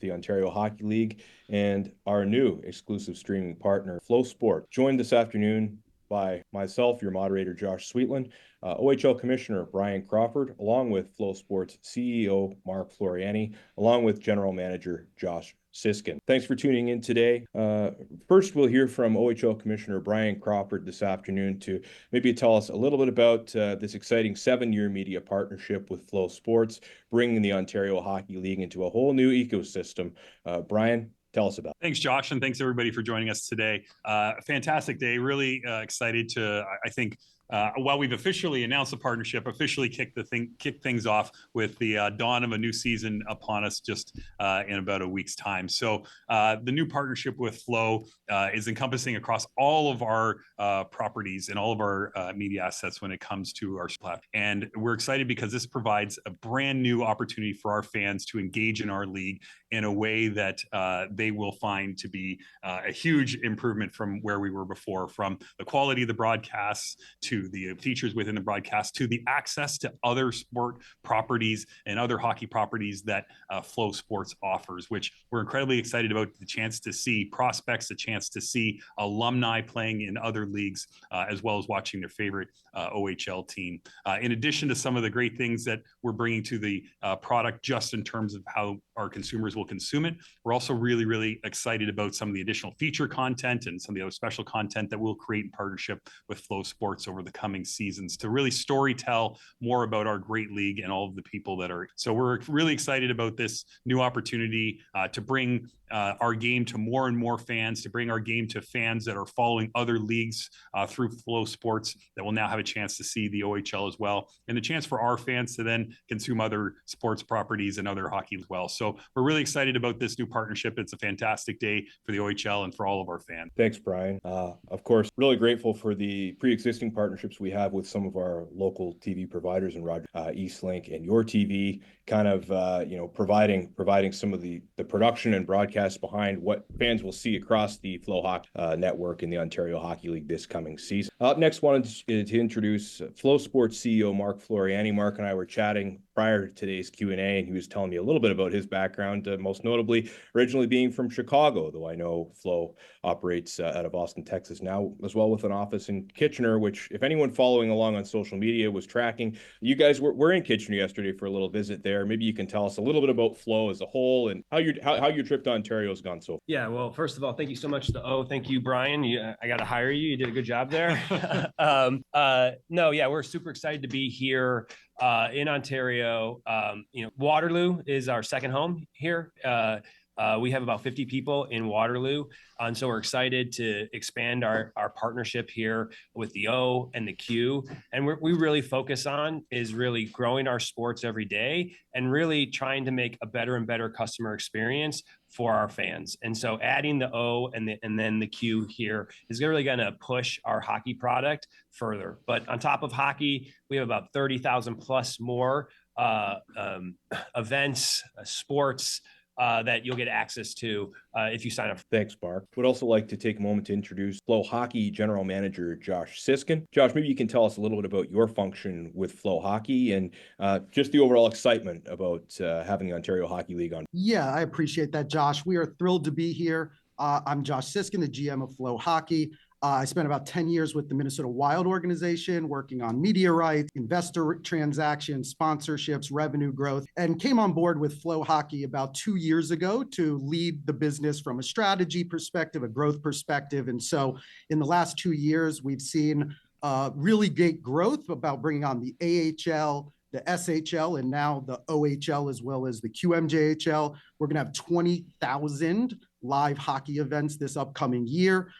the Ontario Hockey League, and our new exclusive streaming partner, FloSports. Joined this afternoon by myself, your moderator, Josh Sweetland, OHL Commissioner Bryan Crawford, along with FloSports CEO Mark Floreani, along with General Manager Josh Siskin. Thanks for tuning in today. First, we'll hear from OHL Commissioner Bryan Crawford this afternoon to maybe tell us a little bit about this exciting 7-year media partnership with FloSports, bringing the Ontario Hockey League into a whole new ecosystem. Bryan, tell us about it. Thanks, Josh, and thanks everybody for joining us today. Fantastic day. Really excited to, I think, while we've officially announced the partnership, officially kicked things off with the dawn of a new season upon us just in about a week's time. So the new partnership with Flo is encompassing across all of our properties and all of our media assets when it comes to our platform. And we're excited because this provides a brand new opportunity for our fans to engage in our league in a way that they will find to be a huge improvement from where we were before, from the quality of the broadcasts to the features within the broadcast to the access to other sport properties and other hockey properties that FloSports offers, which we're incredibly excited about. The chance to see prospects, the chance to see alumni playing in other leagues, as well as watching their favorite OHL team. In addition to some of the great things that we're bringing to the product just in terms of how our consumers will consume it, we're also really, really excited about some of the additional feature content and some of the other special content that we'll create in partnership with FloSports over the coming seasons to really storytell more about our great league and all of the people that are. So we're really excited about this new opportunity to bring our game to more and more fans, to bring our game to fans that are following other leagues through FloSports that will now have a chance to see the OHL as well, and the chance for our fans to then consume other sports properties and other hockey as well. So we're really excited about this new partnership. It's a fantastic day for the OHL and for all of our fans. Thanks, Bryan. Of course, really grateful for the pre-existing partnerships we have with some of our local TV providers and Roger, Eastlink and Your TV, kind of providing some of the production and broadcast behind what fans will see across the FloHockey network in the Ontario Hockey League this coming season. Up next, wanted to introduce FloSports CEO Mark Floreani. Mark and I were chatting prior to today's Q&A, and he was telling me a little bit about his background, most notably originally being from Chicago, though I know Flo operates out of Austin, Texas now, as well with an office in Kitchener, which if anyone following along on social media was tracking, you guys were in Kitchener yesterday for a little visit there. Maybe you can tell us a little bit about Flo as a whole and how your trip to Ontario has gone so far. Yeah, well, first of all, thank you so much to thank you, Bryan. I got to hire you. You did a good job there. We're super excited to be here in Ontario. Waterloo is our second home here. We have about 50 people in Waterloo, and so we're excited to expand our partnership here with the O and the Q. And we really focus on is really growing our sports every day and really trying to make a better and better customer experience for our fans. And so adding the O and then the Q here is really going to push our hockey product further. But on top of hockey, we have about 30,000 plus more events, sports, that you'll get access to if you sign up. Thanks, Mark. Would also like to take a moment to introduce FloHockey General Manager Josh Siskin. Josh, maybe you can tell us a little bit about your function with FloHockey and just the overall excitement about having the Ontario Hockey League on. Yeah, I appreciate that, Josh. We are thrilled to be here. I'm Josh Siskin, the GM of FloHockey. I spent about 10 years with the Minnesota Wild organization, working on media rights, investor transactions, sponsorships, revenue growth, and came on board with FloHockey about 2 years ago to lead the business from a strategy perspective, a growth perspective. And so in the last 2 years, we've seen really great growth about bringing on the AHL, the SHL, and now the OHL, as well as the QMJHL. We're going to have 20,000 live hockey events this upcoming year.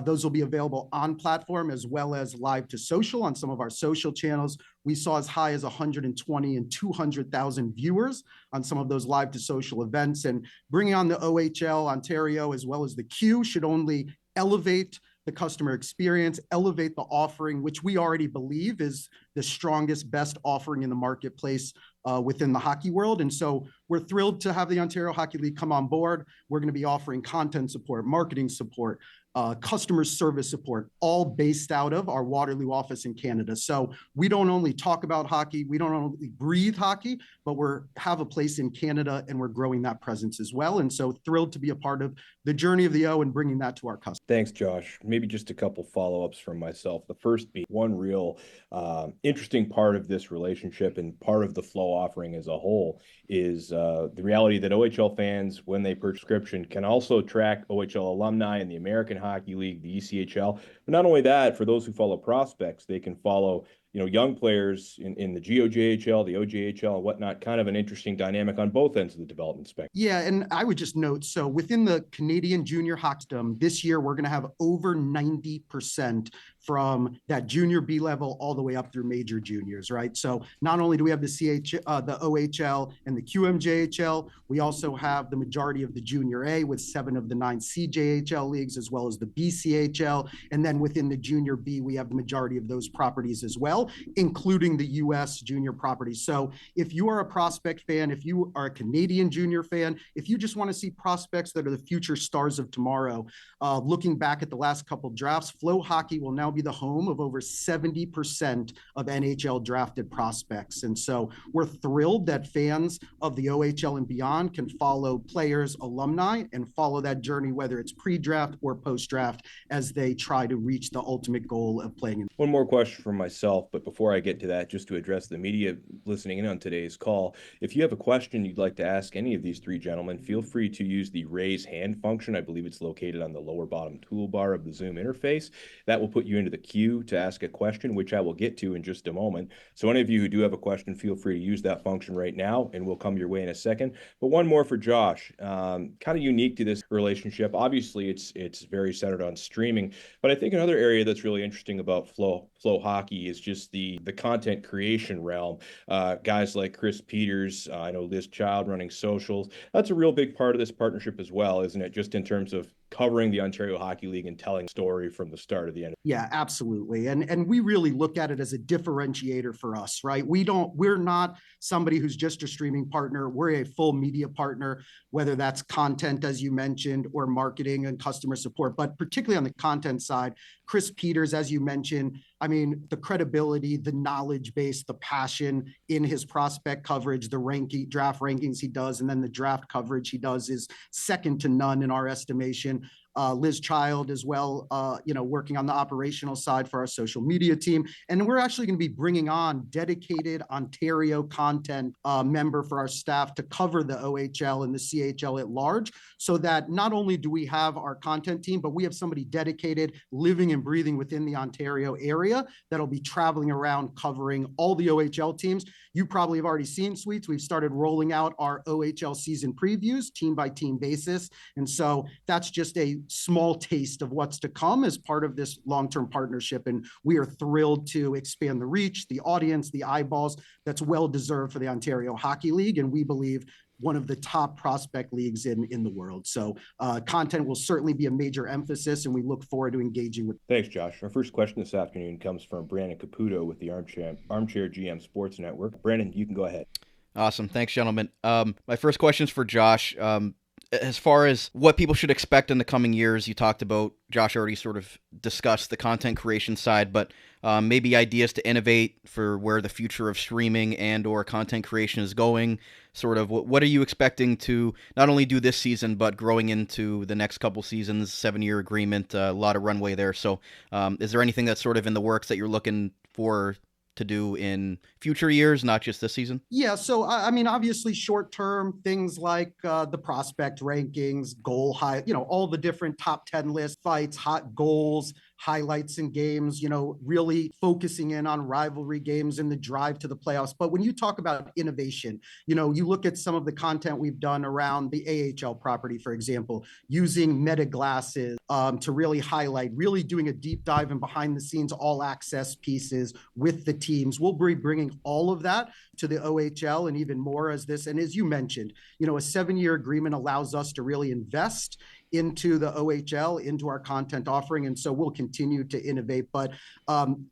Those will be available on platform as well as live to social on some of our social channels. We saw as high as 120 and 200,000 viewers on some of those live to social events. And bringing on the OHL Ontario as well as the Q should only elevate the customer experience, elevate the offering, which we already believe is the strongest, best offering in the marketplace within the hockey world. And so we're thrilled to have the Ontario Hockey League come on board. We're going to be offering content support, marketing support, customer service support, all based out of our Waterloo office in Canada. So we don't only talk about hockey, we don't only breathe hockey, but we have a place in Canada and we're growing that presence as well. And so thrilled to be a part of the journey of the O and bringing that to our customers. Thanks, Josh. Maybe just a couple follow-ups from myself. The first being one real interesting part of this relationship and part of the Flow offering as a whole is the reality that OHL fans, when they purchase subscription, can also track OHL alumni in the American Hockey League, the ECHL. But not only that, for those who follow prospects, they can follow young players in the GOJHL, the OJHL, and whatnot. Kind of an interesting dynamic on both ends of the development spectrum. Yeah, and I would just note, so within the Canadian junior hockey system, this year we're going to have over 90% from that junior B level all the way up through major juniors, right? So not only do we have the OHL and the QMJHL, we also have the majority of the junior A with 7 of the 9 CJHL leagues, as well as the BCHL. And then within the junior B, we have the majority of those properties as well, including the US junior properties. So if you are a prospect fan, if you are a Canadian junior fan, if you just want to see prospects that are the future stars of tomorrow, looking back at the last couple drafts, FloHockey will now be the home of over 70% of NHL drafted prospects. And so we're thrilled that fans of the OHL and beyond can follow players, alumni, and follow that journey, whether it's pre-draft or post-draft, as they try to reach the ultimate goal of playing. One more question from myself, but before I get to that, just to address the media listening in on today's call, if you have a question you'd like to ask any of these 3 gentlemen, feel free to use the raise hand function. I believe it's located on the lower bottom toolbar of the Zoom interface. That will put you into the queue to ask a question, which I will get to in just a moment. So any of you who do have a question, feel free to use that function right now, and we'll come your way in a second. But one more for Josh, kind of unique to this relationship. Obviously, it's very centered on streaming, but I think another area that's really interesting about FloHockey is just the content creation realm. Guys like Chris Peters, I know Liz Child running socials. That's a real big part of this partnership as well, isn't it? Just in terms of covering the Ontario Hockey League and telling a story from the start to the end. Yeah, absolutely. And we really look at it as a differentiator for us, right? We're not somebody who's just a streaming partner. We're a full media partner, whether that's content, as you mentioned, or marketing and customer support. But particularly on the content side, Chris Peters, as you mentioned, I mean, the credibility, the knowledge base, the passion in his prospect coverage, the draft rankings he does, and then the draft coverage he does is second to none in our estimation. Liz Child as well, working on the operational side for our social media team. And we're actually going to be bringing on dedicated Ontario content member for our staff to cover the OHL and the CHL at large, so that not only do we have our content team, but we have somebody dedicated living and breathing within the Ontario area that'll be traveling around covering all the OHL teams. You probably have already seen, Sweets, we've started rolling out our OHL season previews, team by team basis. And so that's just a small taste of what's to come as part of this long-term partnership. And we are thrilled to expand the reach, the audience, the eyeballs that's well-deserved for the Ontario Hockey League. And we believe one of the top prospect leagues in the world. So content will certainly be a major emphasis, and we look forward to engaging with. Thanks, Josh. Our first question this afternoon comes from Brandon Caputo with the Armchair GM Sports Network. Brandon, you can go ahead. Awesome. Thanks, gentlemen. My first question is for Josh. As far as what people should expect in the coming years, you talked about, Josh already sort of discussed the content creation side, but maybe ideas to innovate for where the future of streaming and or content creation is going. Sort of what are you expecting to not only do this season, but growing into the next couple seasons, 7-year agreement, a lot of runway there. So is there anything that's sort of in the works that you're looking for to do in future years, not just this season? Yeah, so I mean, obviously short-term things like the prospect rankings, goal high, all the different top 10 lists, fights, hot goals, highlights in games, really focusing in on rivalry games and the drive to the playoffs. But when you talk about innovation, you look at some of the content we've done around the AHL property, for example, using meta glasses to really highlight, really doing a deep dive and behind the scenes all access pieces with the teams. We'll be bringing all of that to the OHL and even more as this. And as you mentioned, a 7-year agreement allows us to really invest into the OHL, into our content offering. And so we'll continue to innovate. But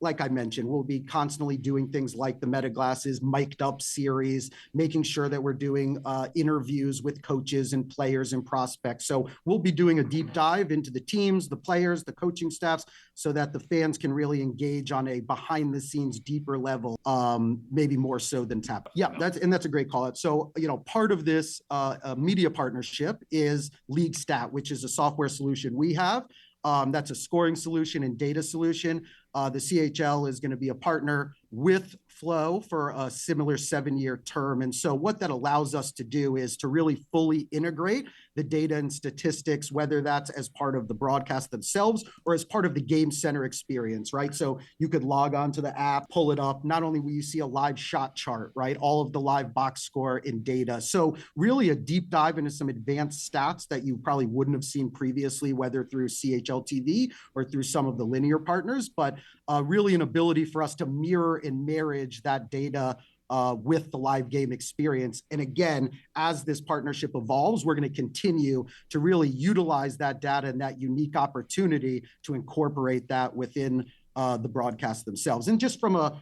like I mentioned, we'll be constantly doing things like the Meta Glasses mic'd up series, making sure that we're doing interviews with coaches and players and prospects. So we'll be doing a deep dive into the teams, the players, the coaching staffs, so that the fans can really engage on a behind the scenes deeper level, maybe more so than tap. Yeah, that's a great call out. So, part of this media partnership is League Stat, which is a software solution we have. That's a scoring solution and data solution. The CHL is going to be a partner with Flo for a similar 7-year term. And so what that allows us to do is to really fully integrate the data and statistics, whether that's as part of the broadcast themselves or as part of the game center experience, right? So you could log on to the app, pull it up. Not only will you see a live shot chart, right? All of the live box score and data. So really a deep dive into some advanced stats that you probably wouldn't have seen previously, whether through CHL TV or through some of the linear partners, but really an ability for us to mirror and marriage that data with the live game experience. And again, as this partnership evolves, we're going to continue to really utilize that data and that unique opportunity to incorporate that within the broadcast themselves. And just from a,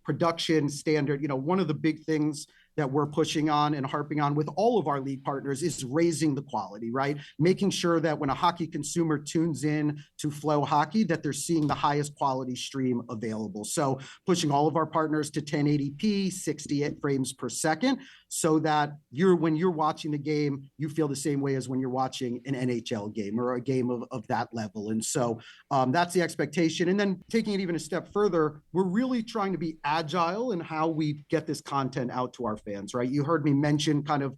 production standard, one of the big things that we're pushing on and harping on with all of our league partners is raising the quality, right? Making sure that when a hockey consumer tunes in to FloHockey, that they're seeing the highest quality stream available. So pushing all of our partners to 1080p, 68 frames per second, so that when you're watching the game, you feel the same way as when you're watching an NHL game or a game of that level. And so that's the expectation. And then taking it even a step further, we're really trying to be agile in how we get this content out to our fans, right? You heard me mention kind of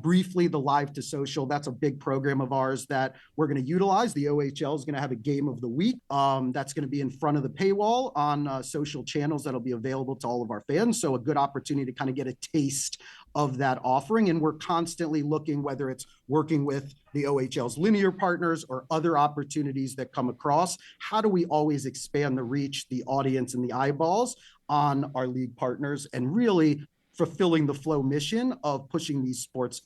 briefly the live to social. That's a big program of ours that we're going to utilize. The OHL is going to have a game of the week that's going to be in front of the paywall on social channels that'll be available to all of our fans. So a good opportunity to kind of get a taste of that offering. And we're constantly looking, whether it's working with the OHL's linear partners or other opportunities that come across, how do we always expand the reach, the audience, and the eyeballs on our league partners, and really fulfilling the Flo mission of pushing these sports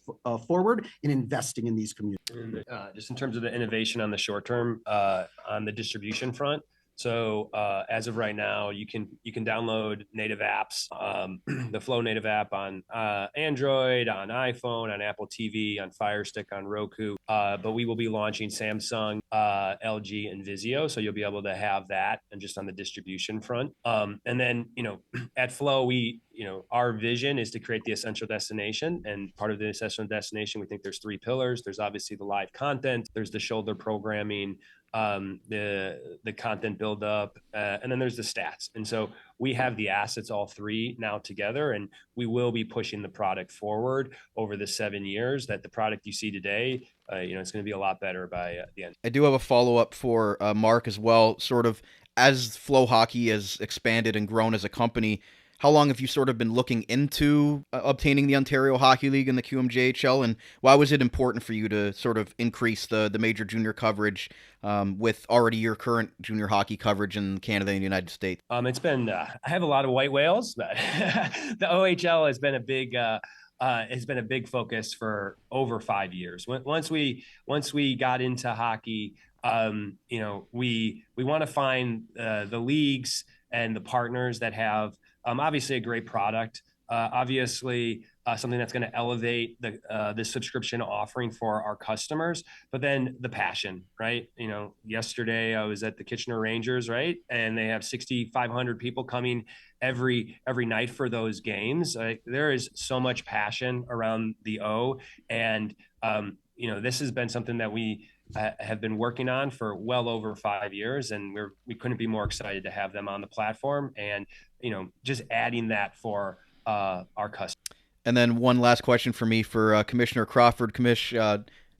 forward and investing in these communities. Just in terms of the innovation on the short term, on the distribution front. So as of right now, you can download native apps, the Flo native app on Android, on iPhone, on Apple TV, on Fire Stick, on Roku. But we will be launching Samsung, LG, and Vizio. So you'll be able to have that, and just on the distribution front. And then, at Flo, our vision is to create the essential destination. And part of the essential destination, we think there's 3 pillars. There's obviously the live content, there's the shoulder programming, the content build up, and then there's the stats. And so we have the assets, all 3 now together, and we will be pushing the product forward over the 7 years. That the product you see today, it's going to be a lot better by the end. I do have a follow-up for Mark as well. Sort of as FloHockey has expanded and grown as a company, how long have you sort of been looking into obtaining the Ontario Hockey League and the QMJHL, and why was it important for you to sort of increase the major junior coverage with already your current junior hockey coverage in Canada and the United States? It's been I have a lot of white whales, but the OHL has been a big focus for over 5 years. Once we got into hockey, we want to find the leagues and the partners that have obviously a great product, obviously something that's going to elevate the subscription offering for our customers, but then the passion, right? Yesterday I was at the Kitchener Rangers, right? And they have 6,500 people coming every night for those games. There is so much passion around the O, and this has been something that we have been working on for well over 5 years, and we couldn't be more excited to have them on the platform, and just adding that for our customers. And then one last question for me for Commissioner Crawford.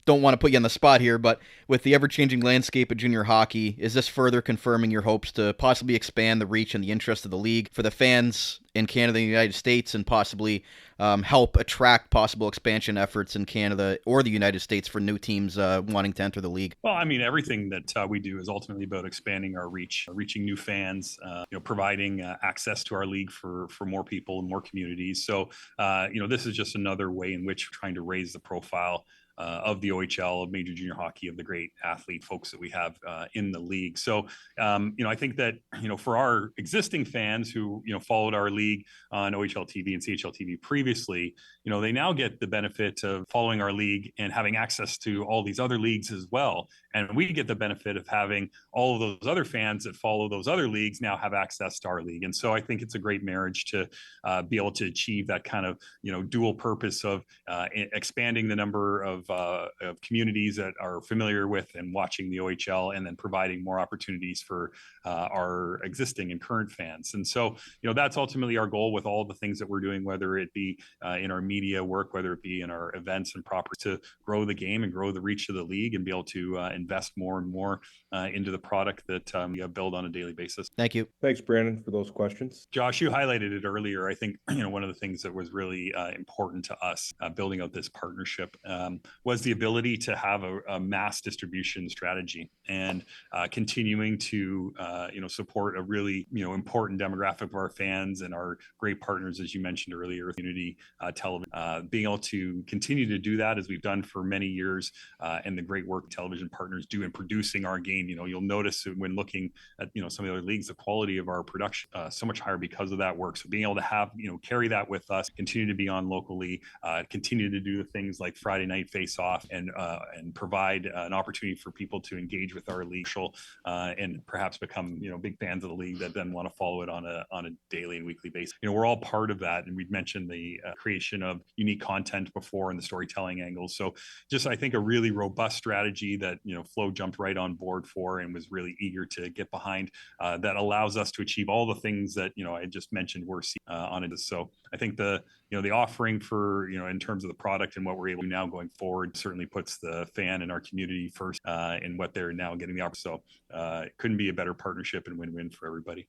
Don't want to put you on the spot here, but with the ever-changing landscape of junior hockey, is this further confirming your hopes to possibly expand the reach and the interest of the league for the fans in Canada and the United States, and possibly help attract possible expansion efforts in Canada or the United States for new teams wanting to enter the league? Well, I mean, everything that we do is ultimately about expanding our reach, reaching new fans, providing access to our league for more people and more communities. So, this is just another way in which we're trying to raise the profile of the OHL, of major junior hockey, of the great athlete folks that we have in the league. So, I think that, for our existing fans who, followed our league on OHL TV and CHL TV previously, they now get the benefit of following our league and having access to all these other leagues as well. And we get the benefit of having all of those other fans that follow those other leagues now have access to our league. And so I think it's a great marriage to be able to achieve that kind of, dual purpose of expanding the number of communities that are familiar with and watching the OHL, and then providing more opportunities for our existing and current fans. And so, that's ultimately our goal with all the things that we're doing, whether it be in our media work, whether it be in our events and proper, to grow the game and grow the reach of the league and be able to invest more and more into the product that we build on a daily basis. Thank you. Thanks, Brandon, for those questions. Josh, you highlighted it earlier. I think, one of the things that was really important to us building out this partnership was the ability to have a mass distribution strategy, and continuing to, support a really, important demographic of our fans and our great partners, as you mentioned earlier, community television, being able to continue to do that as we've done for many years, and the great work television partners do in producing our game. You'll notice when looking at, some of the other leagues, the quality of our production so much higher because of that work. So being able to have, carry that with us, continue to be on locally, continue to do the things like Friday night face off, and provide an opportunity for people to engage with our league, and perhaps become, big fans of the league that then want to follow it on a daily and weekly basis. We're all part of that. And we've mentioned the creation of unique content before, and the storytelling angles. So just, I think, a really robust strategy that, Flo jumped right on board for and was really eager to get behind, that allows us to achieve all the things that, I just mentioned we're seeing on it. So I think the offering for, in terms of the product and what we're able to now going forward, certainly puts the fan and our community first in what they're now getting the opportunity. So it couldn't be a better partnership and win-win for everybody.